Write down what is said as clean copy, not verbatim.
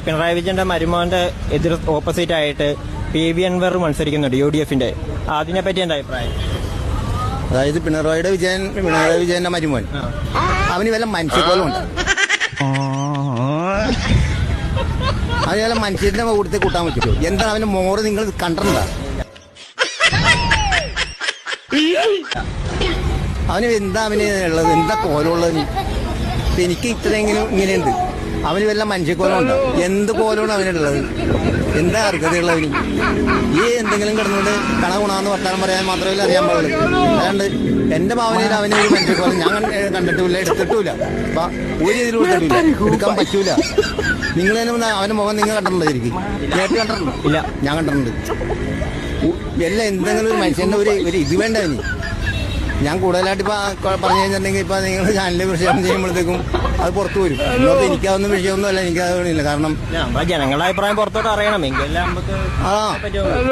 പിണറായി വിജയന്റെ മരുമോന്റെ എതിർ ഓപ്പോസിറ്റ് ആയിട്ട് PV അൻവർ മത്സരിക്കുന്നുണ്ട് UDF-ന്റെ. അതിനെപ്പറ്റി എന്താ അഭിപ്രായം? അതായത് പിണറായി വിജയന്റെ മരുമോൻ അവന് വല്ല മനുഷ്യക്കോലമുണ്ട്. അവന് വല്ല മനുഷ്യന്റെ കൂടുതൽ കൂട്ടാൻ പറ്റുമോ? എന്താണ് അവന്റെ മോറ് നിങ്ങൾ കണ്ടിട്ടുണ്ടോ? അവന് എന്താ അവന് ഉള്ളത്? എന്താ കോലമുള്ളത്? എനിക്ക് ഇത്രയെങ്കിലും ഇങ്ങനെയുണ്ട്. അവന് വല്ല മനുഷ്യക്കോലമുണ്ടോ? എന്ത് കോലമാണ് അവനുള്ളത്? എന്താ അർഹതയുള്ളവന്? ഈ എന്തെങ്കിലും കിടന്നുകൊണ്ട് കണകുണാന്ന് വർത്താനം പറയാൻ മാത്രമല്ല അറിയാൻ പാടുള്ളൂ. അല്ലാണ്ട് എന്റെ ഭാവനയിൽ അവന് ഒരു മനുഷ്യക്കോലം ഞാൻ കണ്ടിട്ടില്ല, എടുത്തിട്ടില്ല. ഒരു രീതിയിലും എടുക്കാൻ പറ്റൂല. നിങ്ങൾ തന്നെ അവന്റെ മുഖം നിങ്ങൾ കണ്ടിട്ടുണ്ടോ? ശരിക്കും നേരിട്ട് കണ്ടിട്ടുണ്ടോ? ഇല്ല, ഞാൻ കണ്ടിട്ടുണ്ട്. എല്ലാം എന്തെങ്കിലും ഒരു മനുഷ്യന്റെ ഒരു ഇത് വേണ്ട അവന്. ഞാൻ കൂടുതലായിട്ട് ഇപ്പൊ പറഞ്ഞു കഴിഞ്ഞിട്ടുണ്ടെങ്കിൽ ഇപ്പൊ നിങ്ങൾ ചാനലിൽ വിഷയം ചെയ്യുമ്പോഴത്തേക്കും അത് പുറത്തു വരും. ഇന്നത്തെ എനിക്കതൊന്നും വിഷയമൊന്നും അല്ല, എനിക്കത് കാരണം ജനങ്ങളുടെ അഭിപ്രായം പുറത്തോട്ട് അറിയണം എങ്കിൽ ആ